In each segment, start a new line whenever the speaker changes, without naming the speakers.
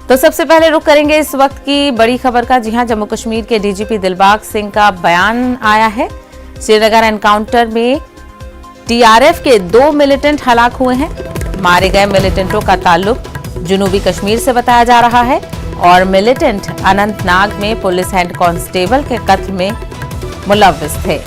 तो सबसे पहले रुख करेंगे इस वक्त की बड़ी खबर का। जी हां, जम्मू कश्मीर के डीजीपी दिलबाग सिंह का बयान आया है। श्रीनगर एनकाउंटर में टीआरएफ के 2 मिलिटेंट हलाक हुए हैं। मारे गए मिलिटेंटों का ताल्लुक जनूबी कश्मीर से बताया जा रहा है और मिलिटेंट अनंतनाग में पुलिस हेड कांस्टेबल के कत्ल में मुलव्विस थे।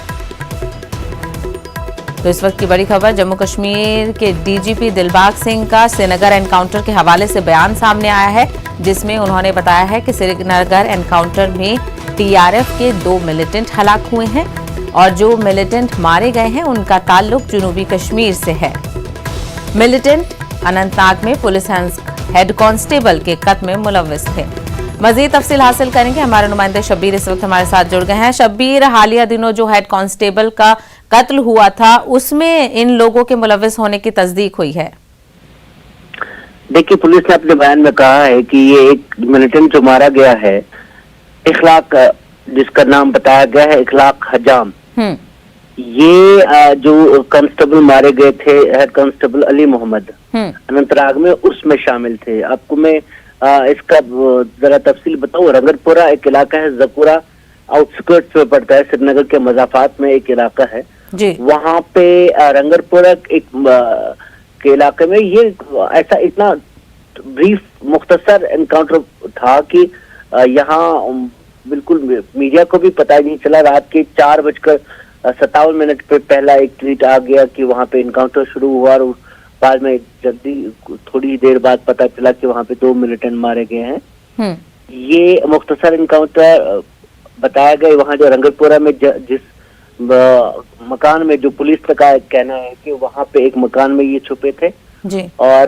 तो इस वक्त की बड़ी खबर, जम्मू कश्मीर के डीजीपी दिलबाग सिंह का श्रीनगर एनकाउंटर के हवाले से बयान सामने आया है, जिसमें उन्होंने बताया है कि श्रीनगर एनकाउंटर में टीआरएफ के 2 मिलिटेंट हलाक हुए हैं और जो मिलिटेंट मारे गए हैं उनका ताल्लुक जनूबी कश्मीर से है। मिलिटेंट अनंतनाग में पुलिस हेड कांस्टेबल के कत्ल में मुलव्विस थे। मजीद तफसील हासिल करेंगे, हमारे नुमाइंदे शब्बीर इस वक्त हमारे साथ जुड़ गए हैं। शब्बीर, हालिया दिनों जो हेड कांस्टेबल का कत्ल हुआ था उसमें इन लोगों के मुलव्विस होने की तस्दीक हुई है।
देखिए, पुलिस ने अपने बयान में कहा है कि ये एक मिलिटेंट जो मारा गया है, इखलाक, जिसका नाम बताया गया है इखलाक हजाम, ये जो कांस्टेबल मारे गए थे, हेड कांस्टेबल अली मोहम्मद अनंतनाग में, उसमें शामिल थे। आपको मैं इसका जरा तफसील बताऊं। रंगरपुरा एक इलाका है, जकुरा आउटस्कर्ट्स में पड़ता है, श्रीनगर के मजाफात में एक इलाका है जी। वहां पे रंगरपुरा एक के इलाके में ये ऐसा इतना ब्रीफ मुख्तसर एनकाउंटर था कि यहाँ बिल्कुल मीडिया को भी पता ही नहीं चला। रात के 4:57 पे पहला एक ट्वीट आ गया कि वहां पे एनकाउंटर शुरू हुआ और बाद में जल्दी थोड़ी देर बाद पता चला कि वहां पे 2 मिलिटेंट मारे गए हैं। ये मुख्तसर एनकाउंटर बताया गया। वहां जो रंगरपुरा में जिस मकान में, जो पुलिस का कहना है कि वहां पे एक मकान में ये छुपे थे जी। और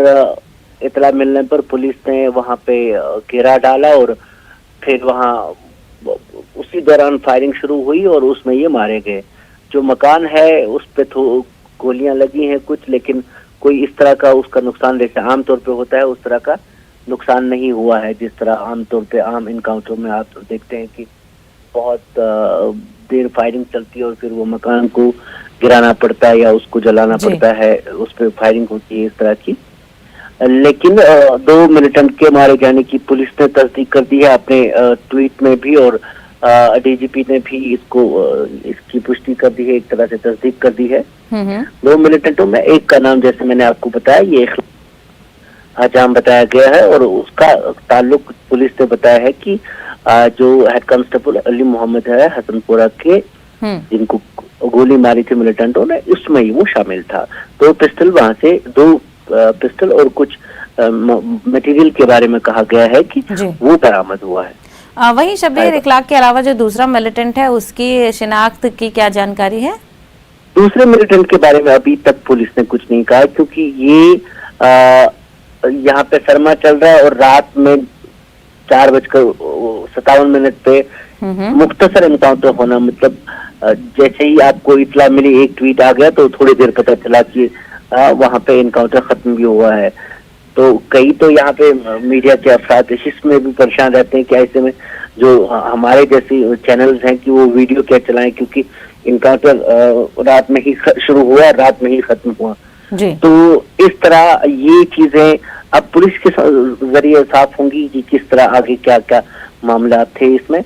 इतला मिलने पर पुलिस ने वहां पे घेरा डाला और फिर वहां उसी दौरान फायरिंग शुरू हुई और उसमें ये मारे गए। जो मकान है उस पे गोलियां लगी हैं कुछ, लेकिन कोई इस तरह का उसका नुकसान जैसे आमतौर पे होता है उस तरह का नुकसान नहीं हुआ है, जिस तरह आमतौर पे आम इनकाउंटर में आप देखते हैं कि बहुत देर फायरिंग चलती है और फिर वो मकान को गिराना पड़ता है या उसको जलाना पड़ता है, उस पर फायरिंग होती है इस तरह की। लेकिन 2 मिलिटेंट के मारे जाने की पुलिस ने तस्दीक कर दी है अपने ट्वीट में भी, और डीजीपी ने भी इसकी पुष्टि कर दी है, एक तरह से तस्दीक कर दी है। 2 मिलिटेंटों में एक का नाम जैसे मैंने आपको बताया ये हजाम बताया गया है और उसका ताल्लुक पुलिस ने बताया है कि जो हेड कांस्टेबल अली मोहम्मद है हसनपुरा के, जिनको गोली मारी थी मिलिटेंटों ने, उसमें ही वो शामिल था। 2 पिस्टल वहां से 2 पिस्टल और कुछ मटेरियल के बारे में कहा गया है कि वो बरामद हुआ है।
वहीं शब्बीर, इखलाक के अलावा जो दूसरा मिलिटेंट है उसकी शिनाख्त की क्या जानकारी है?
दूसरे मिलिटेंट के बारे में अभी तक पुलिस ने कुछ नहीं कहा, क्योंकि ये यहाँ पे सरमा चल रहा है और रात में 4:57 पे मुख्तसर एनकाउंटर होना, मतलब जैसे ही आपको इतला मिली, एक ट्वीट आ गया तो थोड़ी देर पता चला कि वहां पे एनकाउंटर खत्म भी हुआ है। तो कई तो यहाँ पे मीडिया के अफराद इसमें भी परेशान रहते हैं कि ऐसे में जो हमारे जैसे चैनल्स हैं कि वो वीडियो क्या चलाएं, क्योंकि इनकाउंटर रात में ही शुरू हुआ, रात में ही खत्म हुआ जी। तो इस तरह ये चीजें अब पुलिस के जरिए साफ होंगी कि किस तरह आगे क्या क्या मामला थे इसमें।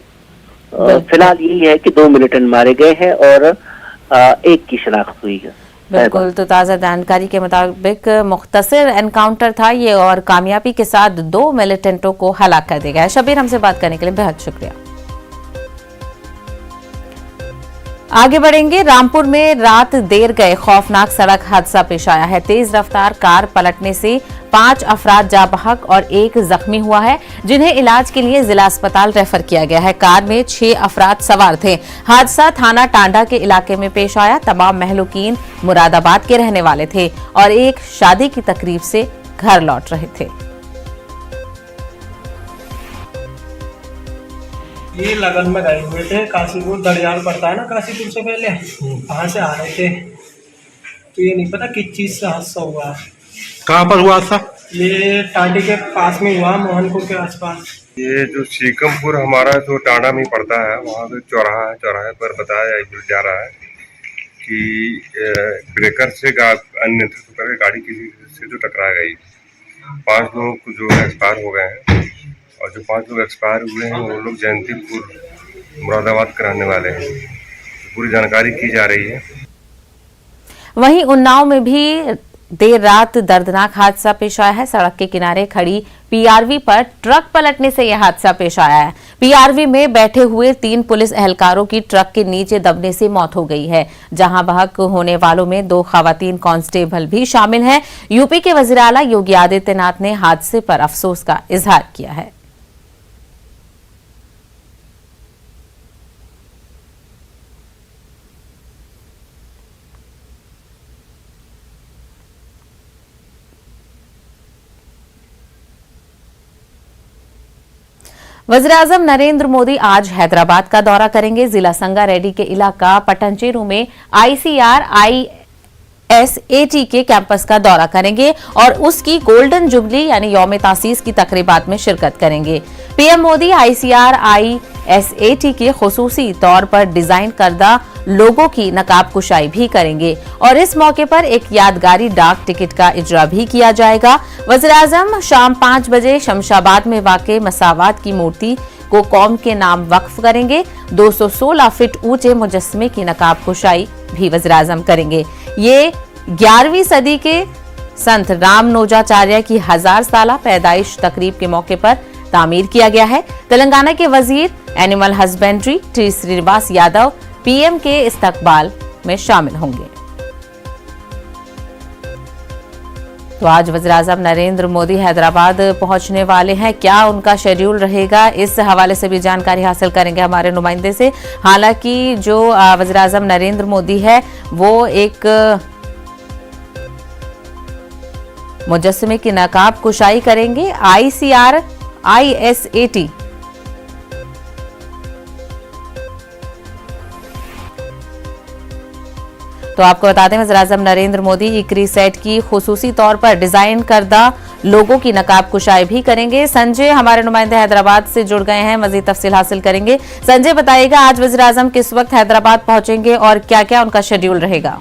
फिलहाल यही है कि 2 मिलिटेंट मारे गए हैं और एक की शनाख्त हुई है।
बिल्कुल, तो ताज़ा जानकारी के मुताबिक मुख्तसर एनकाउंटर था ये और कामयाबी के साथ 2 मिलिटेंटों को हलाक कर दिया गया है। शब्बीर, हमसे बात करने के लिए बेहद शुक्रिया। आगे बढ़ेंगे। रामपुर में रात देर गए खौफनाक सड़क हादसा पेश आया है। तेज रफ्तार कार पलटने से 5 अफराद जाँ बहक और 1 जख्मी हुआ है, जिन्हें इलाज के लिए जिला अस्पताल रेफर किया गया है। कार में 6 अफराद सवार थे। हादसा थाना टांडा के इलाके में पेश आया। तमाम महलूकीन मुरादाबाद के रहने वाले थे और एक शादी की तकरीब से घर लौट रहे थे।
ये लगन में गए हुए थे, काशीपुर दड़ियाल पड़ता है ना काशीपुर से पहले, वहाँ से आ रहे थे। तो ये नहीं पता किस चीज़ से हादसा हुआ।
कहाँ पर हुआ हादसा?
ये टांडी के पास में हुआ, मोहनपुर के आसपास।
ये जो सीकमपुर हमारा जो टांडा में पड़ता है, वहाँ पे चौराहा है, चौराहे पर बताया जा रहा है कि ब्रेकर से अनियंत्रित होकर गाड़ी किसी से जो टकरा गई 5 लोग जो है एक्सपायर हो गए हैं, और जो 5 लोग एक्सपायर हुए हैं वो लोग जयंतीपुर मुरादाबाद कराने वाले हैं। तो पूरी जानकारी की जा रही है।
वहीं उन्नाव में भी देर रात दर्दनाक हादसा पेश आया है। सड़क के किनारे खड़ी पीआरवी पर ट्रक पलटने से यह हादसा पेश आया है। पीआरवी में बैठे हुए 3 पुलिस एहलकारों की ट्रक के नीचे दबने से मौत हो गई है, जहां बहक होने वालों में 2 खवातीन कांस्टेबल भी शामिल हैं। यूपी के वजीर आला योगी आदित्यनाथ ने हादसे पर अफसोस का इजहार किया है। वज़ीर-ए-आज़म नरेंद्र मोदी आज हैदराबाद का दौरा करेंगे। जिला संगारेड्डी के इलाका पटंचेरू में ICRISAT के कैंपस का दौरा करेंगे और उसकी गोल्डन जुबली यानी यौम तासीस की तकरीबात में शिरकत करेंगे। पीएम मोदी ICRISAT के खुसूसी तौर पर डिजाइन करदा लोगों की नकाब कुशाई भी करेंगे और इस मौके पर एक यादगारी डाक टिकट का इजरा भी किया जाएगा। वज़ीर-ए-आज़म शाम 5 बजे शमशाबाद में वाक़े मसावात की मूर्ति को कौम के नाम वक्फ करेंगे। 216 फीट ऊंचे मुजस्समे की नकाब कुशाई भी वज़ीर-ए-आज़म करेंगे। ये 11वीं सदी के संत रामनोजाचार्य की 1000 साला पैदाइश तकरीब के मौके पर तामीर किया गया है। तेलंगाना के वजीर animal husbandry T Srinivas Yadav PM के इस्तकबाल में शामिल होंगे। तो आज वज़ीर-ए-आज़म नरेंद्र मोदी हैदराबाद पहुंचने वाले हैं। क्या उनका शेड्यूल रहेगा, इस हवाले से भी जानकारी हासिल करेंगे हमारे नुमाइंदे से। हालांकि जो वज़ीर-ए-आज़म नरेंद्र मोदी है वो एक मुजस्समे की नकाब कुशाई करेंगे। ICRISAT तो आपको बता दें वज़ीर-ए-आज़म नरेंद्र मोदी ICRISAT की खुसूसी तौर पर डिजाइन करदा लोगों की नकाब कुशाई भी करेंगे। संजय हमारे नुमाइंदे हैदराबाद से जुड़ गए हैं, मजीद तफसील हासिल करेंगे। संजय बताइएगा आज वज़ीर-ए-आज़म किस वक्त हैदराबाद पहुंचेंगे और क्या क्या उनका शेड्यूल रहेगा।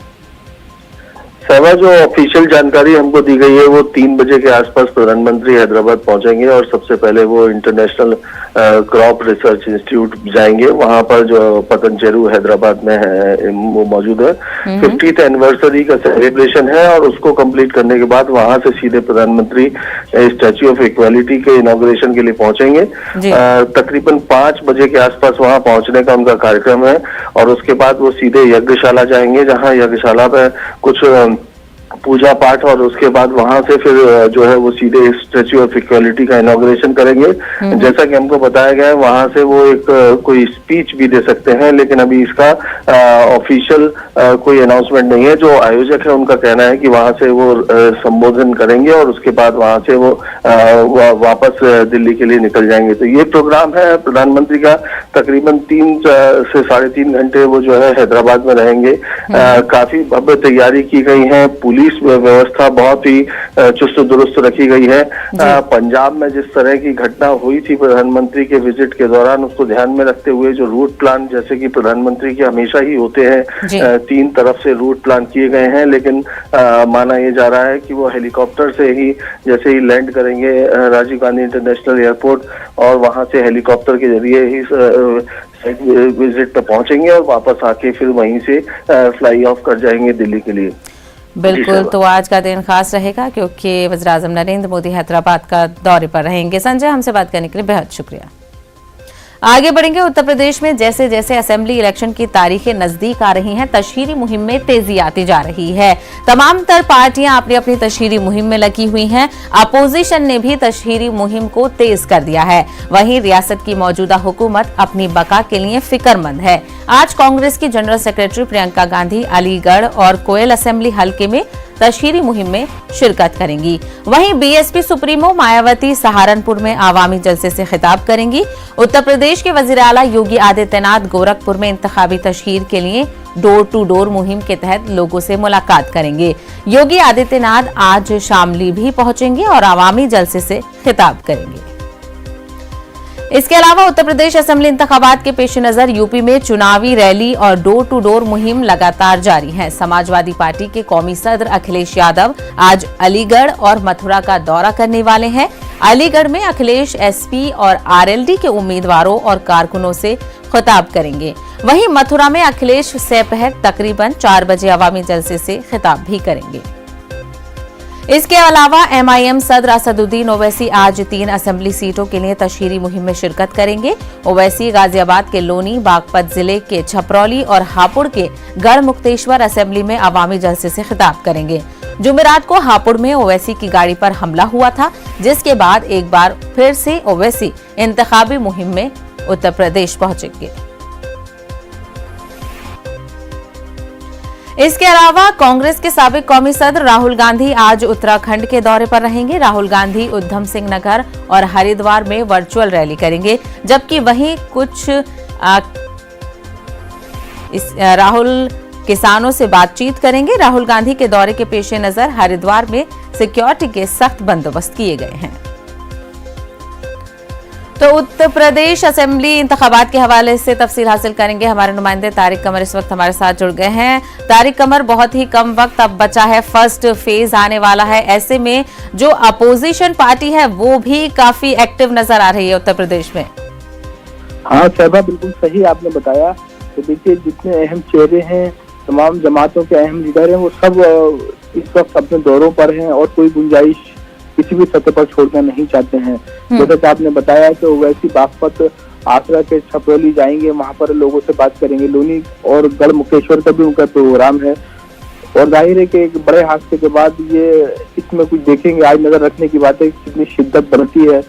सहवा, जो ऑफिशियल जानकारी हमको दी गई है वो 3 बजे के आसपास प्रधानमंत्री हैदराबाद पहुंचेंगे और सबसे पहले वो इंटरनेशनल क्रॉप रिसर्च इंस्टीट्यूट जाएंगे। वहां पर जो पतंचेरू हैदराबाद में है वो मौजूद है। 50th एनिवर्सरी का सेलिब्रेशन है और उसको कंप्लीट करने के बाद वहां से सीधे प्रधानमंत्री स्टैच्यू ऑफ इक्वालिटी के इनॉग्रेशन के लिए पहुंचेंगे। तकरीबन 5 बजे के आसपास वहां पहुंचने का उनका कार्यक्रम है और उसके बाद वो सीधे यज्ञशाला जाएंगे, जहां यज्ञशाला पे कुछ पूजा पाठ और उसके बाद वहां से फिर जो है वो सीधे स्टैच्यू ऑफ इक्वालिटी का इनॉग्रेशन करेंगे। जैसा कि हमको बताया गया है वहां से वो एक कोई स्पीच भी दे सकते हैं, लेकिन अभी इसका ऑफिशियल कोई अनाउंसमेंट नहीं है। जो आयोजक है उनका कहना है कि वहां से वो संबोधन करेंगे और उसके बाद वहां से वो वापस दिल्ली के लिए निकल जाएंगे। तो ये प्रोग्राम है प्रधानमंत्री का। तकरीबन 3 से 3.5 घंटे वो जो है हैदराबाद में रहेंगे। काफी भव्य तैयारी की गई है। पुलिस व्यवस्था बहुत ही चुस्त दुरुस्त रखी गई है। पंजाब में जिस तरह की घटना हुई थी प्रधानमंत्री के विजिट के दौरान, उसको ध्यान में रखते हुए जो रूट प्लान जैसे कि प्रधानमंत्री के हमेशा ही होते हैं, 3 तरफ से रूट प्लान किए गए हैं। लेकिन माना यह जा रहा है कि वो हेलीकॉप्टर से ही जैसे ही लैंड करेंगे राजीव गांधी इंटरनेशनल एयरपोर्ट और वहां से हेलीकॉप्टर के जरिए ही विजिट पे पहुंचेंगे और वापस आके फिर वहीं से फ्लाई ऑफ कर जाएंगे दिल्ली के लिए।
बिल्कुल, तो आज का दिन खास रहेगा क्योंकि वज़ीर-ए-आज़म नरेंद्र मोदी हैदराबाद का दौरे पर रहेंगे। संजय, हमसे बात करने के लिए बेहद शुक्रिया। आगे बढ़ेंगे। उत्तर प्रदेश में जैसे जैसे असेंबली इलेक्शन की तारीखें नजदीक आ रही हैं, तशहीरी मुहिम में तेजी आती जा रही है। तमाम तर पार्टियां अपनी अपनी तशहीरी मुहिम में लगी हुई हैं। अपोजिशन ने भी तशहीरी मुहिम को तेज कर दिया है। वहीं रियासत की मौजूदा हुकूमत अपनी बका के लिए फिक्रमंद है। आज कांग्रेस की जनरल सेक्रेटरी प्रियंका गांधी अलीगढ़ और कोयल असेंबली हल्के में तशहीरी मुहिम में शिरकत करेंगी। वहीं बीएसपी सुप्रीमो मायावती सहारनपुर में आवामी जलसे से खिताब करेंगी। उत्तर प्रदेश के वजीर आला योगी आदित्यनाथ गोरखपुर में इंतखाबी तशहीर के लिए डोर टू डोर मुहिम के तहत लोगों से मुलाकात करेंगे। योगी आदित्यनाथ आज शामली भी पहुंचेंगे और आवामी जलसे से खिताब करेंगे। इसके अलावा उत्तर प्रदेश असेंबली इंतखाबात के पेश नजर यूपी में चुनावी रैली और डोर टू डोर मुहिम लगातार जारी है। समाजवादी पार्टी के कौमी सदर अखिलेश यादव आज अलीगढ़ और मथुरा का दौरा करने वाले हैं। अलीगढ़ में अखिलेश एसपी और आरएलडी के उम्मीदवारों और कारकुनों से खिताब करेंगे। वहीं मथुरा में अखिलेश दोपहर तकरीबन 4 बजे अवामी जलसे से खिताब भी करेंगे। इसके अलावा एमआईएम सदर असदुद्दीन ओवैसी आज 3 असेंबली सीटों के लिए तशहीरी मुहिम में शिरकत करेंगे। ओवैसी गाजियाबाद के लोनी, बागपत जिले के छपरौली और हापुड़ के गढ़मुक्तेश्वर असेंबली में अवामी जलसे से खिताब करेंगे। जुमेरात को हापुड़ में ओवैसी की गाड़ी पर हमला हुआ था, जिसके बाद एक बार फिर से ओवैसी इंतखाबी मुहिम में उत्तर प्रदेश पहुंचेंगे। इसके अलावा कांग्रेस के साबिक कौमी सदर राहुल गांधी आज उत्तराखंड के दौरे पर रहेंगे। राहुल गांधी उधम सिंह नगर और हरिद्वार में वर्चुअल रैली करेंगे, जबकि वहीं राहुल किसानों से बातचीत करेंगे। राहुल गांधी के दौरे के पेश नजर हरिद्वार में सिक्योरिटी के सख्त बंदोबस्त किए गए हैं। तो उत्तर प्रदेश असेंबली इंतखाबात के हवाले से तफसील हासिल करेंगे हमारे नुमाइंदे तारिक कमर इस वक्त हमारे साथ जुड़ गए हैं। तारिक कमर, बहुत ही कम वक्त अब बचा है, फर्स्ट फेज आने वाला है, ऐसे में जो अपोजिशन पार्टी है वो भी काफी एक्टिव नजर आ रही है उत्तर प्रदेश में।
हाँ शहबा, बिल्कुल सही आपने बताया। तो देखिए, जितने अहम चेहरे हैं, तमाम जमातों के अहम लीडर हैं, वो सब इस वक्त अपने दौरों पर हैं और कोई गुंजाइश किसी भी सतह पर छोड़ना नहीं चाहते हैं। जैसे कि आपने बताया कि ओवैसी बागपत आसरा के छपरौली जाएंगे, वहां पर लोगों से बात करेंगे। लोनी और गढ़मुक्तेश्वर का भी उनका प्रोग्राम है और जाहिर है कि एक बड़े हादसे के बाद ये इसमें कुछ देखेंगे। आज नजर रखने की बात है कितनी शिद्दत बढ़ती है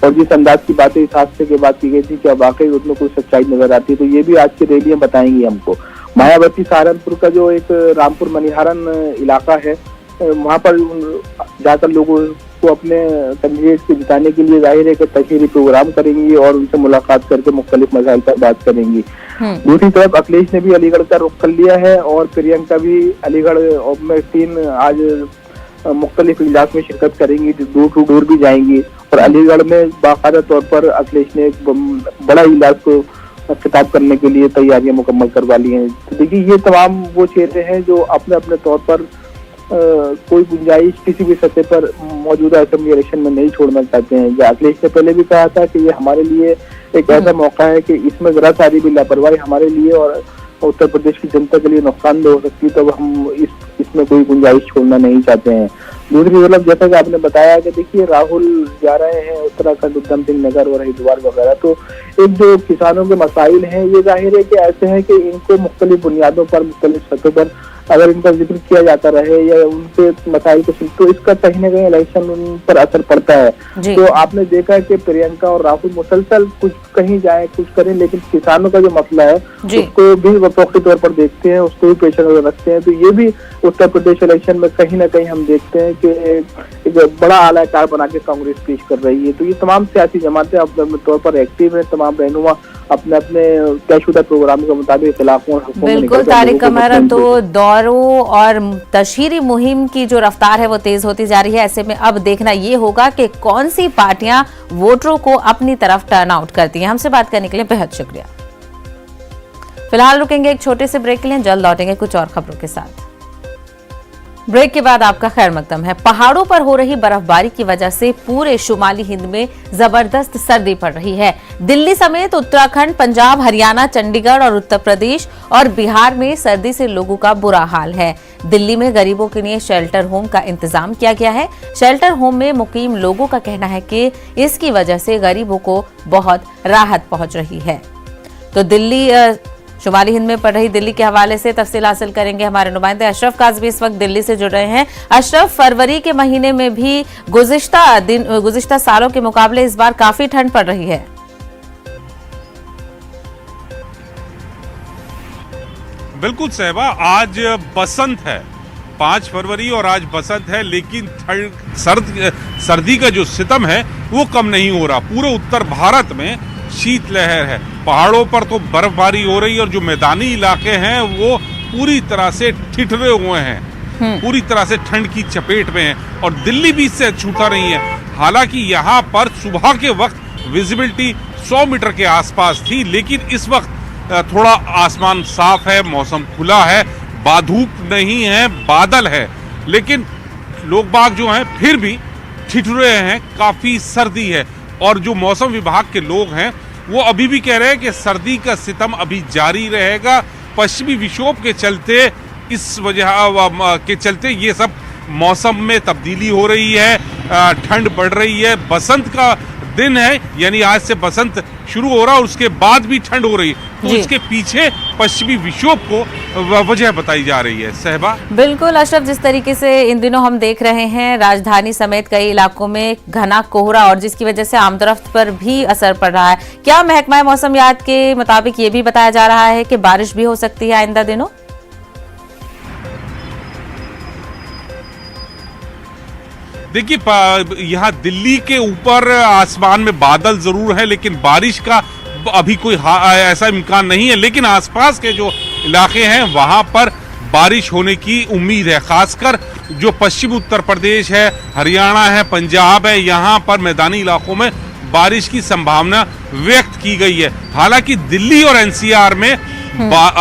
और जिस अंदाज की बातें इस हादसे के बाद की गई थी, क्या वाकई उसमें कोई सच्चाई नजर आती है, तो ये भी आज की रैलियां बताएंगी हमको। मायावती सहारनपुर का जो एक रामपुर मनिहारन इलाका है, वहां पर ज्यादातर लोगों को अपने कैंडिडेट को जिताने के लिए जाहिर है कि तशहीरी प्रोग्राम करेंगी और उनसे मुलाकात करके मुख्तलिफ मसाइल पर बात करेंगी। दूसरी तरफ अखिलेश ने भी अलीगढ़ का रुख कर लिया है और प्रियंका भी अलीगढ़ में 3 आज मुख्तलिफ इजलास में शिरकत करेंगी, डोर टू डोर भी जाएंगी। और अलीगढ़ में बाकायदा तौर पर अखिलेश ने एक बड़ा इजलास को खिताब करने के लिए तैयारियां मुकम्मल करवा ली हैं। तो देखिए, ये तमाम वो चेहरे हैं जो अपने अपने तौर पर कोई गुंजाइश किसी भी सतह पर मौजूदा असेंबली इलेक्शन में नहीं छोड़ना चाहते हैं। अखिलेश ने पहले भी कहा था कि ये हमारे लिए एक ऐसा मौका है कि इसमें जरा सारी भी लापरवाही हमारे लिए और उत्तर प्रदेश की जनता के लिए नुकसानदेह हो सकती है, तो हम इसमें कोई गुंजाइश छोड़ना नहीं चाहते हैं। दूसरी तरफ जैसा कि आपने बताया कि देखिए, राहुल जा रहे हैं उत्तराखंड, उधम सिंह नगर और हरिद्वार वगैरह, तो एक जो किसानों के मसाइल हैं, ये जाहिर है कि ऐसे हैं कि इनको मुख्तलिफ बुनियादों पर, मुख्तलिफ सतहों पर अगर इनका जिक्र किया जाता रहे या उनके मसाइल को सुन, तो इसका कहीं ना कहीं इलेक्शन उन पर असर पड़ता है। तो आपने देखा कि प्रियंका और राहुल मुसलसल कुछ कहीं जाए कुछ करें, लेकिन किसानों का जो मसला है उसको भी वफाकी तौर पर देखते हैं, उसको भी पेश नजर रखते हैं। तो ये भी उत्तर प्रदेश इलेक्शन में कहीं ना कहीं हम देखते हैं कि एक बड़ा आलाकार बना के कांग्रेस पेश कर रही है। तो ये तमाम सियासी जमातें अपने तौर पर एक्टिव है, तमाम रहनुमा अपने अपने तयशुदा प्रोग्राम के मुताबिक इलाकों।
बिल्कुल तारिक कमर, तो दौरों और तशहीरी मुहिम की जो रफ्तार है वो तेज होती जा रही है। ऐसे में अब देखना ये होगा कि कौन सी पार्टियां वोटरों को अपनी तरफ टर्न आउट करती हैं। हमसे बात करने के लिए बेहद शुक्रिया। फिलहाल रुकेंगे एक छोटे से ब्रेक के लिए, जल्द लौटेंगे कुछ और खबरों के साथ। ब्रेक के बाद आपका खैर मकदम है। पहाड़ों पर हो रही बर्फबारी की वजह से पूरे शुमाली हिंद में जबरदस्त सर्दी पड़ रही है। दिल्ली समेत उत्तराखंड, पंजाब, हरियाणा, चंडीगढ़ और उत्तर प्रदेश और बिहार में सर्दी से लोगों का बुरा हाल है। दिल्ली में गरीबों के लिए शेल्टर होम का इंतजाम किया गया है। शेल्टर होम में मुकीम लोगों का कहना है कि इसकी वजह से गरीबों को बहुत राहत पहुंच रही है। तो दिल्ली शुमाली हिंद में पड़ रही दिल्ली के हवाले से तफसील हासिल करेंगे हमारे नुमाइंदे अशरफ काज़मी इस वक्त दिल्ली से जुड़ रहे हैं। अशरफ, फरवरी के महीने में भी गुज़िश्ता सालों के मुकाबले इस बार काफी ठंड पड़ रही है।
बिल्कुल सहबा, आज बसंत है, 5 फरवरी और आज बसंत है, लेकिन सर्दी का जो सितम है वो कम नहीं हो रहा। पूरे उत्तर भारत में शीतलहर है, पहाड़ों पर तो बर्फबारी हो रही है और जो मैदानी इलाके हैं वो पूरी तरह से ठिठुरे हुए हैं, पूरी तरह से ठंड की चपेट में है और दिल्ली भी इससे छूटा नहीं है। हालांकि यहाँ पर सुबह के वक्त विजिबिलिटी 100 मीटर के आसपास थी, लेकिन इस वक्त थोड़ा आसमान साफ है, मौसम खुला है, धूप नहीं है, बादल है, लेकिन लोग बाग जो हैं फिर भी ठिठुरे हैं, काफी सर्दी है। और जो मौसम विभाग के लोग हैं वो अभी भी कह रहे हैं कि सर्दी का सितम अभी जारी रहेगा। पश्चिमी विक्षोभ के चलते, इस वजह के चलते ये सब मौसम में तब्दीली हो रही है, ठंड बढ़ रही है। बसंत का दिन है, यानी आज से बसंत शुरू हो रहा है और उसके बाद भी ठंड हो रही है, तो इसके पीछे पश्चिमी विक्षोभ को वजह बताई जा रही है। सहबा,
बिल्कुल अशरफ, जिस तरीके से इन दिनों हम देख रहे हैं राजधानी समेत कई इलाकों में घना कोहरा और जिसकी वजह से आमदरफ्त पर भी असर पड़ रहा है, क्या महकमा मौसमियात के मुताबिक ये भी बताया जा रहा है कि बारिश भी हो सकती है आइंदा दिनों?
देखिए, यहाँ दिल्ली के ऊपर आसमान में बादल जरूर है, लेकिन बारिश का अभी कोई ऐसा इम्कान नहीं है। लेकिन आसपास के जो इलाके हैं वहां पर बारिश होने की उम्मीद है। खासकर जो पश्चिमी उत्तर प्रदेश है, हरियाणा है, पंजाब है, यहाँ पर मैदानी इलाकों में बारिश की संभावना व्यक्त की गई है। हालांकि दिल्ली और एनसीआर में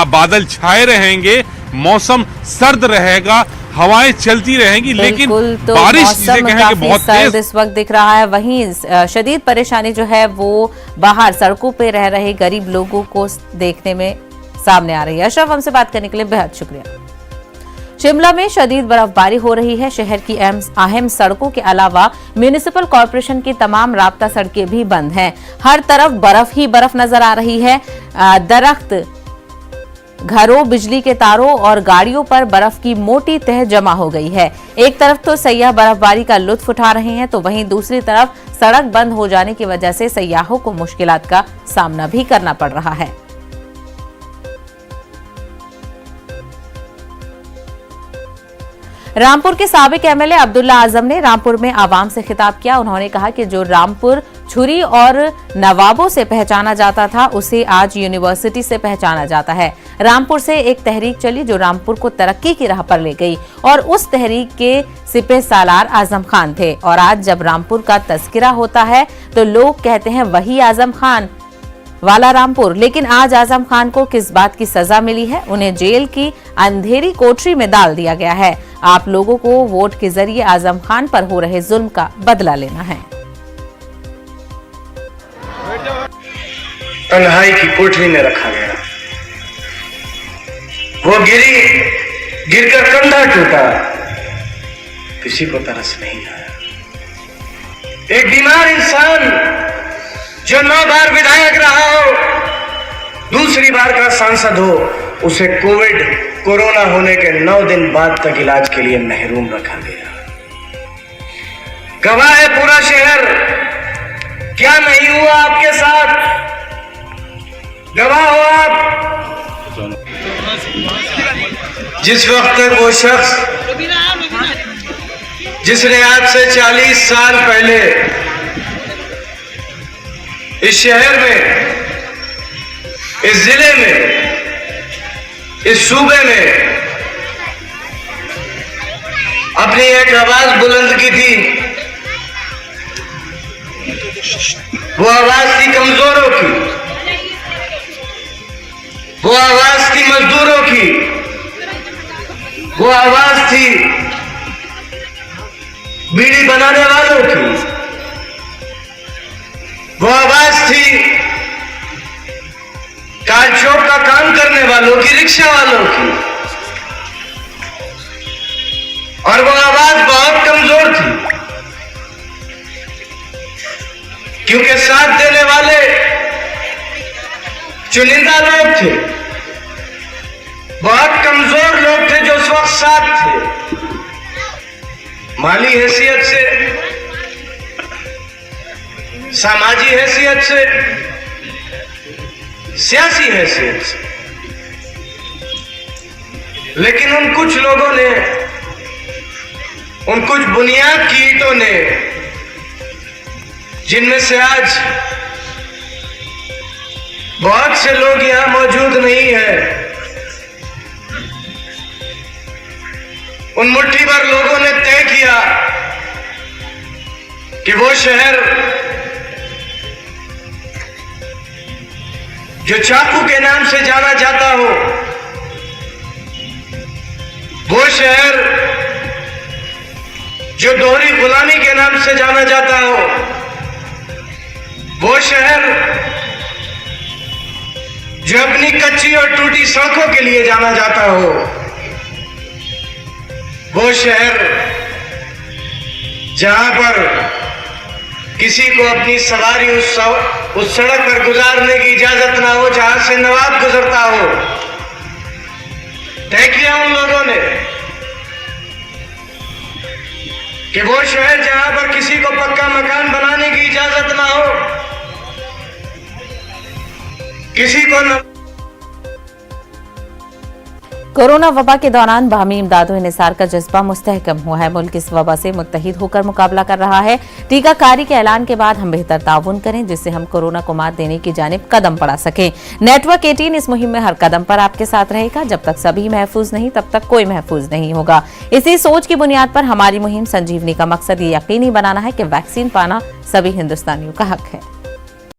बादल छाए रहेंगे, मौसम सर्द रहेगा, हवाएं चलती रहेंगी, लेकिन
तो
बारिश जिसे कहें कि बहुत तेज
इस वक्त दिख रहा है। वहीं शदीद परेशानी जो है वो बाहर सड़कों पे रह रहे गरीब लोगों को देखने में सामने आ रही है। अशरफ, हमसे बात करने के लिए बेहद शुक्रिया। शिमला में शदीद बर्फबारी हो रही है। शहर की अहम सड़कों के अलावा म्युनिसिपल कॉर्पोरेशन की तमाम राब्ता सड़कें भी बंद हैं। हर तरफ बर्फ ही बर्फ नजर आ रही है। दरख्त, घरों, बिजली के तारों और गाड़ियों पर बर्फ की मोटी तह जमा हो गई है। एक तरफ तो सैयाह बर्फबारी का लुत्फ उठा रहे हैं, तो वहीं दूसरी तरफ सड़क बंद हो जाने की वजह से सैयाहों को मुश्किलात का सामना भी करना पड़ रहा है। रामपुर के साबिक एमएलए अब्दुल्ला आजम ने रामपुर में आवाम से खिताब किया। उन्होंने कहा कि जो रामपुर छुरी और नवाबों से पहचाना जाता था, उसे आज यूनिवर्सिटी से पहचाना जाता है। रामपुर से एक तहरीक चली जो रामपुर को तरक्की की राह पर ले गई और उस तहरीक के सिपह सालार आजम खान थे। और आज जब रामपुर का तस्करा होता है तो लोग कहते हैं वही आजम खान वाला रामपुर। लेकिन आज आजम खान को किस बात की सजा मिली है? उन्हें जेल की अंधेरी कोठरी में डाल दिया गया है। आप लोगों को वोट के जरिए आजम खान पर हो रहे जुल्म का बदला लेना है।
तन्हाई की कोठरी में रखा गया, वो गिरकर कंधा टूटा, किसी को तरस नहीं आया। एक बीमार इंसान जो 9 बार विधायक रहा हो, दूसरी बार का सांसद हो, उसे कोरोना होने के 9 दिन बाद तक इलाज के लिए महरूम रखा गया। गवाह है पूरा शहर, क्या नहीं हुआ आपके साथ? गवाह हो आप। जिस वक्त तक वो शख्स जिसने आज से 40 साल पहले इस शहर में, इस जिले में, इस सूबे में अपनी एक आवाज बुलंद की थी, वो आवाज थी कमजोरों की, वो आवाज थी मजदूरों की, वो आवाज थी बीड़ी बनाने वालों की, वो आवाज थी कार चौक का काम करने वालों की, रिक्शा वालों की। और वो आवाज बहुत कमजोर थी, क्योंकि साथ देने वाले चुनिंदा लोग थे, बहुत कमजोर लोग थे जो उस वक्त साथ थे। माली हैसियत से, सामाजिक हैसियत से, सियासी हैसियत से। लेकिन उन कुछ लोगों ने, उन कुछ बुनियाद की ईंटों ने, जिनमें से आज बहुत से लोग यहां मौजूद नहीं है, उन मुट्ठी भर लोगों ने तय किया कि वो शहर जो चाकू के नाम से जाना जाता हो, वो शहर जो दोहरी गुलामी के नाम से जाना जाता हो, वो शहर जो अपनी कच्ची और टूटी सड़कों के लिए जाना जाता हो, वो शहर जहां पर किसी को अपनी सवारी उस सड़क पर गुजारने की इजाजत ना हो जहां से नवाब गुजरता हो। तय किया उन लोगों ने कि वो शहर जहां पर किसी को पक्का मकान बनाने की इजाजत ना हो, किसी को न
कोरोना वबा के दौरान बाहमी इमदाद और निसार का जज्बा मुस्तहकम हुआ है। मुल्क इस वबा से मुत्तहिद होकर मुकाबला कर रहा है। टीकाकारी के ऐलान के बाद हम बेहतर ताउन करें जिससे हम कोरोना को मात देने की जानिब कदम बढ़ा सकें। नेटवर्क 18 इस मुहिम में हर कदम पर आपके साथ रहेगा। जब तक सभी महफूज नहीं तब तक कोई महफूज नहीं होगा। इसी सोच की बुनियाद पर हमारी मुहिम संजीवनी का मकसद ये यकीनी बनाना है कि वैक्सीन पाना सभी हिंदुस्तानियों का हक है।